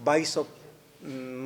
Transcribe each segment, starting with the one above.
2200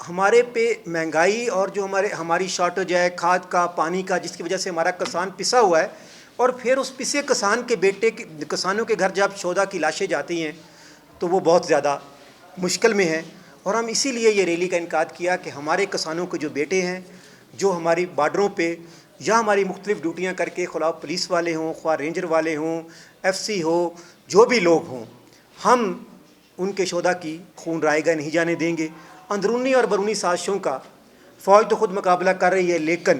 ہمارے پہ مہنگائی اور جو ہماری شارٹیج ہے کھاد کا پانی کا، جس کی وجہ سے ہمارا کسان پسا ہوا ہے، اور پھر اس پسے کسان کے بیٹے کسانوں کے گھر جب شہداء کی لاشیں جاتی ہیں تو وہ بہت زیادہ مشکل میں ہیں۔ اور ہم اسی لیے یہ ریلی کا انعقاد کیا کہ ہمارے کسانوں کے جو بیٹے ہیں، جو ہماری بارڈروں پہ یا ہماری مختلف ڈیوٹیاں کر کے، خواہ پولیس والے ہوں، خواہ رینجر والے ہوں، ایف سی ہو، جو بھی لوگ ہوں، ہم ان کے شہداء کی خون رائے گاہ نہیں جانے دیں گے۔ اندرونی اور بیرونی سازشوں کا فوج تو خود مقابلہ کر رہی ہے، لیکن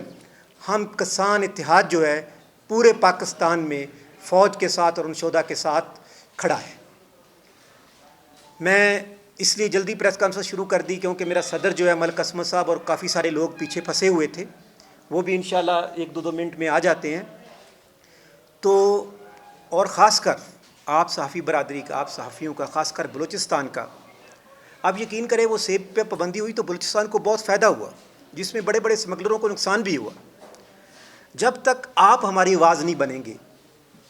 ہم کسان اتحاد جو ہے پورے پاکستان میں فوج کے ساتھ اور ان شہداء کے ساتھ کھڑا ہے۔ میں اس لیے جلدی پریس کانفرنس شروع کر دی کیونکہ میرا صدر جو ہے ملک عصمت صاحب اور کافی سارے لوگ پیچھے پھنسے ہوئے تھے، وہ بھی انشاءاللہ ایک دو منٹ میں آ جاتے ہیں۔ تو اور خاص کر آپ صحافی برادری کا، آپ صحافیوں کا، خاص کر بلوچستان کا، آپ یقین کریں وہ سیب پہ پابندی ہوئی تو بلوچستان کو بہت فائدہ ہوا، جس میں بڑے بڑے اسمگلروں کو نقصان بھی ہوا۔ جب تک آپ ہماری آواز نہیں بنیں گے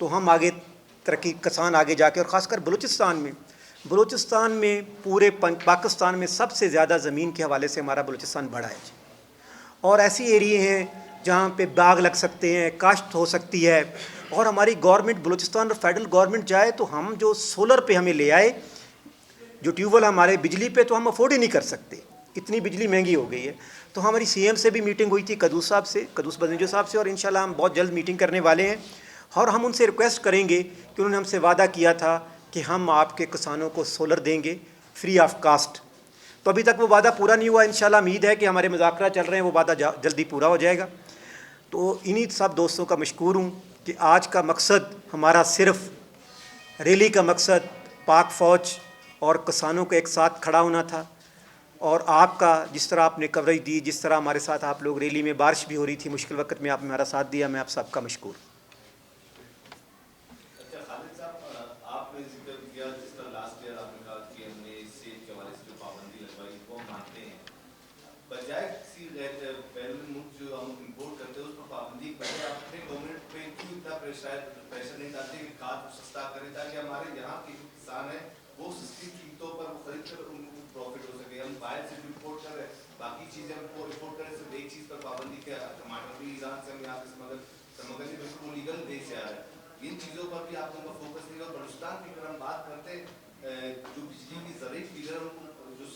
تو ہم آگے ترقی، کسان آگے جا کے، اور خاص کر بلوچستان میں پورے پاکستان میں سب سے زیادہ زمین کے حوالے سے ہمارا بلوچستان بڑا ہے جی۔ اور ایسی ایریے ہیں جہاں پہ باغ لگ سکتے ہیں، کاشت ہو سکتی ہے، اور ہماری گورنمنٹ بلوچستان اور فیڈرل گورنمنٹ جائے تو ہم جو سولر پہ ہمیں لے آئے، جو ٹیوب ویل ہمارے بجلی پہ تو ہم افورڈ ہی نہیں کر سکتے، اتنی بجلی مہنگی ہو گئی ہے۔ تو ہماری سی ایم سے بھی میٹنگ ہوئی تھی، قدوس بدنجو صاحب سے، اور انشاءاللہ ہم بہت جلد میٹنگ کرنے والے ہیں، اور ہم ان سے ریکویسٹ کریں گے کہ انہوں نے ہم سے وعدہ کیا تھا کہ ہم آپ کے کسانوں کو سولر دیں گے فری آف کاسٹ، تو ابھی تک وہ وعدہ پورا نہیں ہوا۔ انشاءاللہ امید ہے کہ ہمارے مذاکرات چل رہے ہیں، وہ وعدہ جلدی پورا ہو جائے گا۔ تو انہی سب دوستوں کا مشکور ہوں کہ آج کا مقصد ہمارا صرف ریلی کا مقصد پاک فوج اور کسانوں کو ایک ساتھ کھڑا ہونا تھا، اور آپ کا جس طرح آپ نے کوریج دی، جس طرح ہمارے ساتھ آپ لوگ ریلی میں، بارش بھی ہو رہی تھی، مشکل وقت میں آپ نے ہمارا ساتھ دیا، میں آپ سب کا مشکور ہوں۔ اچھا خالد صاحب، آپ نے ذکر کیا جس طرح لاسٹ ایئر آپ نے کہا کہ ہم نے سیب کے حوالے سے جو پابندی لگوائی وہ مانتے ہیں، بجائے کسی غیر بیرونی ملک جو ہم امپورٹ کرتے ہیں اس پر پابندی کریں، آپ اپنے گورنمنٹ پہ کیوں اتنا پریشر نہیں ڈالتے کہ کھاد سستا کرے تاکہ ہمارے یہاں کے جو کسان ہیں وہ سستی قیمتوں پر خرید کر ان کو پروفٹ ہو سکے۔ ہم باہر سے جو امپورٹ کر رہے ہیں، باقی چیزیں ہم کو امپورٹ کریں، صرف ایک چیز پر پابندی کیا، ٹماٹر بھی ایران سے ہم یہاں پہ سمگل بالکل لیگل وے سے آ رہا ہے، ان چیزوں پر بھی آپ لوگوں کا فوکس نہیں۔ اور بلوچستان کی اگر ہم بات کرتے ہیں، جو بجلی کی ذریعہ فیڈر جو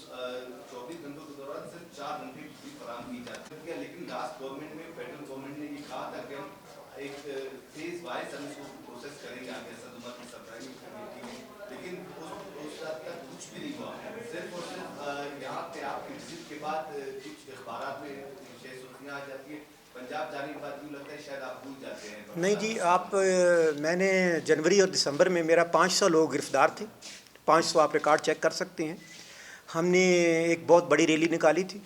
24 گھنٹوں کے دوران صرف 4 گھنٹے بجلی فراہم کی جاتی ہے، لیکن لاسٹ گورنمنٹ میں فیڈرل گورنمنٹ نے یہ کہا تھا کہ ہم ایک فیز وائز ہم اس کو پروسیس کریں گے آگے اسد کی سربراہی کمیٹی میں، لیکن اس حد تک کچھ بھی نہیں ہوا۔ صرف اور صرف یہاں پہ آپ کے وزٹ کے بعد کچھ اخبارات میں شہ سرخیاں آ جاتی ہیں، پنجاب جانے کے بعد یوں لگتا ہے شاید آپ بھول جاتے ہیں۔ نہیں جی، میں نے جنوری اور دسمبر میں میرا 500 لوگ گرفتار تھے، 500 آپ ریکارڈ چیک کر سکتے ہیں۔ ہم نے ایک بہت بڑی ریلی نکالی تھی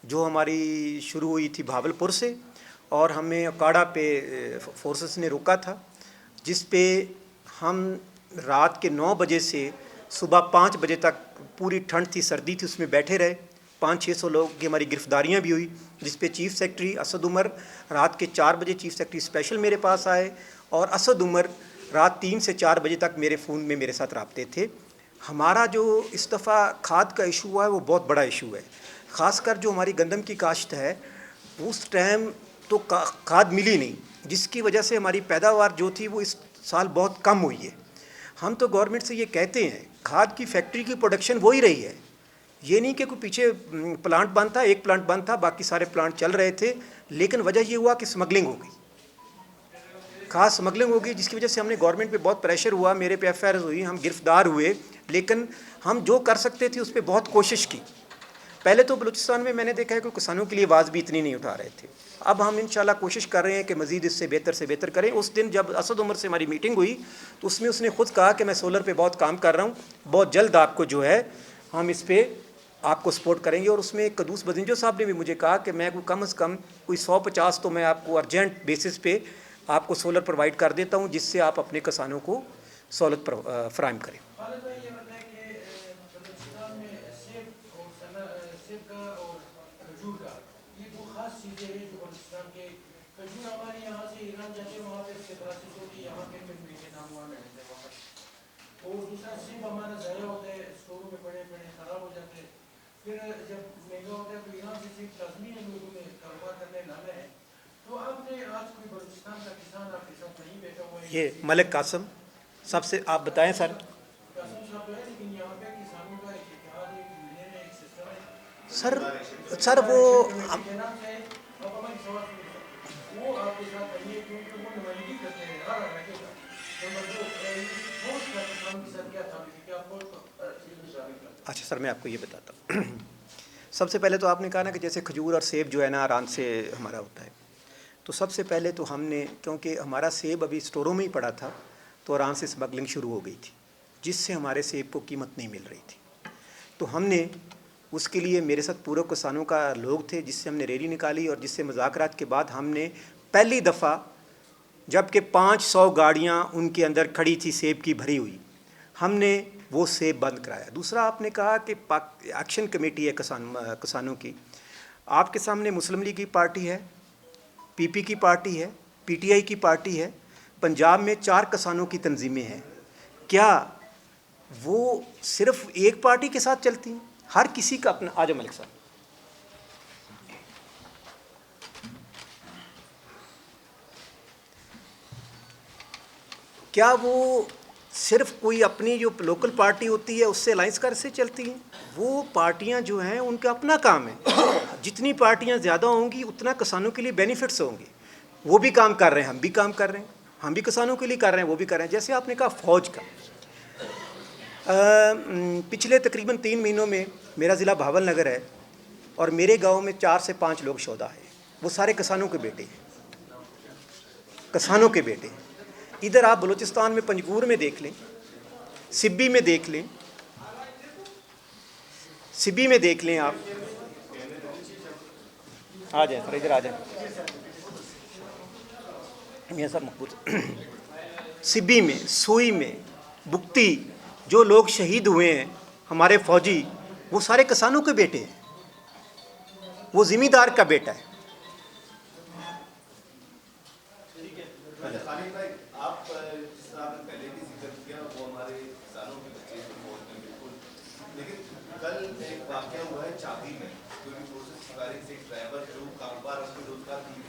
جو ہماری شروع ہوئی تھی بھاولپور سے، اور ہمیں اکاڑا پہ فورسز نے روکا تھا، جس پہ ہم رات کے 9 بجے سے صبح 5 بجے تک، پوری ٹھنڈ تھی، سردی تھی، اس میں بیٹھے رہے۔ 500-600 لوگ کی ہماری گرفتاریاں بھی ہوئی، جس پہ چیف سیکرٹری اسد عمر رات کے 4 بجے چیف سیکرٹری اسپیشل میرے پاس آئے، اور اسد عمر رات 3 سے 4 بجے تک میرے فون میں میرے ساتھ رابطے تھے۔ ہمارا جو اس دفعہ کھاد کا ایشو ہوا ہے وہ بہت بڑا ایشو ہے، خاص کر جو ہماری گندم کی کاشت ہے، اس ٹائم تو کھاد ملی نہیں، جس کی وجہ سے ہماری پیداوار جو تھی وہ اس سال بہت کم ہوئی ہے۔ ہم تو گورنمنٹ سے یہ کہتے ہیں، کھاد کی فیکٹری کی پروڈکشن وہی رہی ہے، یہ نہیں کہ کوئی پیچھے پلانٹ بند تھا، ایک پلانٹ بند تھا، باقی سارے پلانٹ چل رہے تھے، لیکن وجہ یہ ہوا کہ سمگلنگ ہو گئی، خاص سمگلنگ ہو گئی، جس کی وجہ سے ہم نے گورنمنٹ پہ بہت پریشر ہوا، میرے پہ ایف آئی آرز ہوئی، ہم گرفتار ہوئے، لیکن ہم جو کر سکتے تھے اس پہ بہت کوشش کی۔ پہلے تو بلوچستان میں نے دیکھا ہے کہ کسانوں کے لیے آواز بھی اتنی نہیں اٹھا رہے تھے، اب ہم انشاءاللہ کوشش کر رہے ہیں کہ مزید اس سے بہتر کریں۔ اس دن جب اسد عمر سے ہماری میٹنگ ہوئی تو اس میں اس نے خود کہا کہ میں سولر پہ بہت کام کر رہا ہوں، بہت جلد آپ کو جو ہے ہم اس پہ آپ کو سپورٹ کریں گے۔ اور اس میں قدوس بدنجو صاحب نے بھی مجھے کہا کہ میں کوئی کم از کم کوئی 150 تو میں آپ کو ارجنٹ بیسس پہ آپ کو سولر پرووائڈ کر دیتا ہوں، جس سے آپ اپنے کسانوں کو سہولت فراہم کریں۔ چیزیں ہیں جو بلوچستان کے کھجور ہمارے یہاں سے ایران جاتے ہیں، وہاں پہ اس کے پروسیس ہوتی ہے، یہاں پہ میٹھے نام ہوا ملتے ہیں وہاں پر۔ اور دوسرا سیب ہمارا ضائع ہوتا ہے، اسٹوروں میں پڑے خراب ہو جاتے ہیں۔ پھر جب مہنگا ہوتا ہے تو یہاں سے صرف لازمی ہے لوگوں میں کاروبار کرنے لانا ہے. تو آپ نے آج کوئی بلوچستان کا کسان آپ کے ساتھ نہیں بیٹھا ہوا ہے؟ یہ ملک قاسم سب سے آپ بتائیں سر. قاسم صاحب تو ہے لیکن یہاں پہ کسانوں کا ایک اتحاد ہے، ایک یونین ہے، ایک سسٹم ہے. سر وہ کے نام سے آپ ہماری سوال سنیں سر. وہ آپ کے ساتھ آئیے کیونکہ وہ نمائندگی کرتے ہیں ہر علاقے کا. نمبر دو، فوج کا کسانوں کے ساتھ کیا تعلق ہے؟ کیا فوج کا شامل کرتے؟ اچھا سر میں آپ کو یہ بتاتا ہوں. سب سے پہلے تو آپ نے کہا نا کہ جیسے کھجور اور سیب جو ہے نا ایران سے ہمارا ہوتا ہے، تو سب سے پہلے تو ہم نے، کیونکہ ہمارا سیب ابھی اسٹوروں میں ہی پڑا تھا، تو ایران سے اسمگلنگ شروع ہو گئی تھی جس سے ہمارے سیب کو قیمت نہیں مل رہی تھی. تو ہم نے اس کے لیے، میرے ساتھ پورے کسانوں کا لوگ تھے جس سے ہم نے ریلی نکالی، اور جس سے مذاکرات کے بعد ہم نے پہلی دفعہ، جب کہ 500 گاڑیاں ان کے اندر کھڑی تھی سیب کی بھری ہوئی، ہم نے وہ سیب بند کرایا. دوسرا آپ نے کہا کہ ایکشن کمیٹی ہے کسانوں کی. آپ کے سامنے مسلم لیگ کی پارٹی ہے، پی پی کی پارٹی ہے، پی ٹی آئی کی پارٹی ہے، پنجاب میں 4 کسانوں کی تنظیمیں ہیں. کیا وہ صرف ایک پارٹی کے ساتھ چلتی ہیں؟ ہر کسی کا اپنا. آ جاؤ ملک صاحب. کیا وہ صرف کوئی اپنی جو لوکل پارٹی ہوتی ہے اس سے الائنس کر سے چلتی ہیں؟ وہ پارٹیاں جو ہیں ان کا اپنا کام ہے. جتنی پارٹیاں زیادہ ہوں گی اتنا کسانوں کے لیے بینیفٹس ہوں گے. وہ بھی کام کر رہے ہیں، ہم بھی کام کر رہے ہیں، ہم بھی کسانوں کے لیے کر رہے ہیں، وہ بھی کر رہے ہیں. جیسے آپ نے کہا فوج کا، پچھلے تقریباً 3 مہینوں میں میرا ضلع بھاول نگر ہے اور میرے گاؤں میں 4 سے 5 لوگ شہدا ہیں. وہ سارے کسانوں کے بیٹے ہیں، کسانوں کے بیٹے ہیں. ادھر آپ بلوچستان میں پنجگور میں دیکھ لیں، سبی میں دیکھ لیں، سبی میں دیکھ لیں. آپ آ جائیں سر، ادھر آ جائیں. میاں صاحب مقبول. سبی میں، سوئی میں، بکتی، جو لوگ شہید ہوئے ہیں ہمارے فوجی، وہ سارے کسانوں کے بیٹے ہیں. وہ ذمہ دار کا بیٹا ہے. خالد بھائی، آپ جس طرح آپ نے پہلے بھی ذکر کیا وہ ہمارے کسانوں کے بچے ہیں فوج میں، بالکل. لیکن کل ایک واقعہ ہوا ہے چاپی میں، کیونکہ پروسیس فائرنگ سے ایک ڈرائیور جو کاروبار اپنے روزگار کی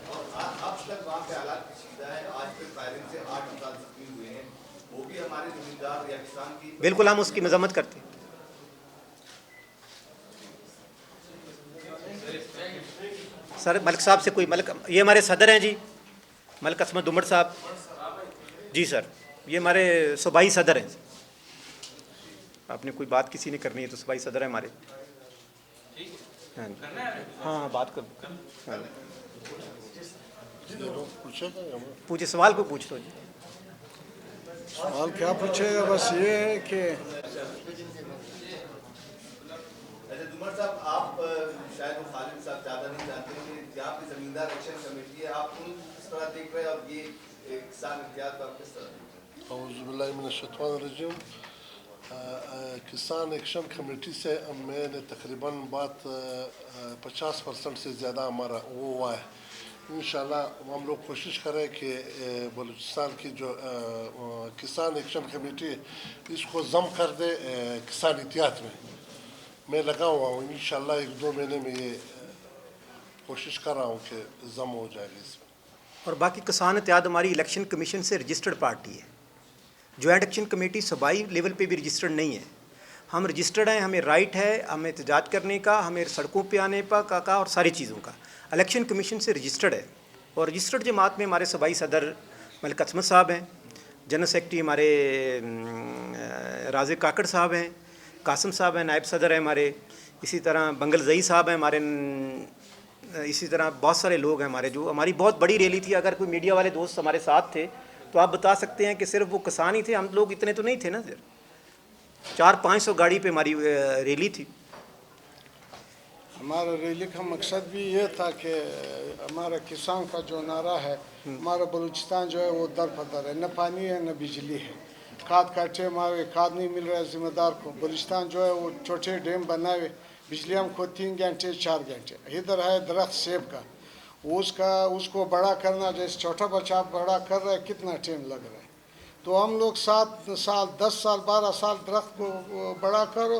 اور اب تک وہاں پہ حالات کشیدہ ہے. آج پھر فائرنگ سے 8 افراد زخمی ہوئے ہیں. وہ بھی ہمارے زمیندار یا کسان کی. بالکل ہم اس کی مذمت کرتے ہیں. سر ملک صاحب سے کوئی یہ ہمارے صدر ہیں جی، ملک عصمت دمڑ صاحب. جی سر، یہ ہمارے صوبائی صدر ہیں. آپ نے کوئی بات کسی نے کرنی ہے تو صوبائی صدر ہیں ہمارے. ہاں بات کر. پوچھے سوال کو پوچھ لو جی. سوال کیا پوچھے گا؟ بس یہ ہے کہ اچھا دمر صاحب، آپ شاید وہ خالد صاحب زیادہ نہیں جانتے ہیں کہ آپ کی زمیندار ایکشن کمیٹی ہے، آپ ان کس طرح دیکھ رہے ہیں اور یہ کسان اتحاد کو آپ کس طرح دیکھ رہے ہیں؟ اعوذ باللہ من الشیطان الرجیم. کسان ایکشن کمیٹی سے میں نے تقریباً بات 50% سے زیادہ ہمارا وہ ہوا ہے. انشاءاللہ ہم لوگ کوشش کریں کہ بلوچستان کی جو کسان ایکشن کمیٹی اس کو ضم کر دے کسان اتحاد میں. میں لگا ہوا ہوں، انشاءاللہ 1-2 مہینے میں یہ کوشش کر رہا ہوں کہ ضم ہو جائے گا اس میں. اور باقی کسان اتحاد ہماری الیکشن کمیشن سے رجسٹرڈ پارٹی ہے. جوائنٹ ایکشن کمیٹی صوبائی لیول پہ بھی رجسٹرڈ نہیں ہے. ہم رجسٹرڈ ہیں، ہمیں رائٹ ہے ہمیں احتجاج کرنے کا، ہمیں سڑکوں پہ آنے کا اور ساری چیزوں کا. الیکشن کمیشن سے رجسٹرڈ ہے. اور رجسٹرڈ جماعت میں ہمارے صوبائی صدر ملک عصمت صاحب ہیں، جنرل سیکرٹری ہمارے رازق کاکڑ صاحب ہیں، قاسم صاحب ہیں نائب صدر ہیں ہمارے، اسی طرح بنگل زئی صاحب ہیں ہمارے، اسی طرح بہت سارے لوگ ہیں ہمارے. جو ہماری بہت بڑی ریلی تھی، اگر کوئی میڈیا والے دوست ہمارے ساتھ تھے تو آپ بتا سکتے ہیں کہ صرف وہ کسان ہی تھے، ہم لوگ اتنے تو نہیں تھے نا. 400-500 گاڑی پہ ہماری ریلی تھی. ہمارا ریلی کا مقصد بھی یہ تھا کہ ہمارا کسان کا جو نعرہ ہے، ہمارا بلوچستان جو ہے وہ در پدر ہے، نہ پانی ہے نہ بجلی ہے. کھاد کاٹے ہمارے کھاد نہیں مل رہا ہے ذمہ دار کو. بلوچستان جو ہے وہ چھوٹے ڈیم بنائے، بجلی ہم کو 3 گھنٹے 4 گھنٹے. ادھر ہے درخت سیب کا، اس کو بڑا کرنا، جیسے چھوٹا بچہ بڑا کر رہا ہے کتنا ٹائم لگ رہا ہے. تو ہم لوگ 7 سال 10 سال 12 سال درخت کو بڑا کرو،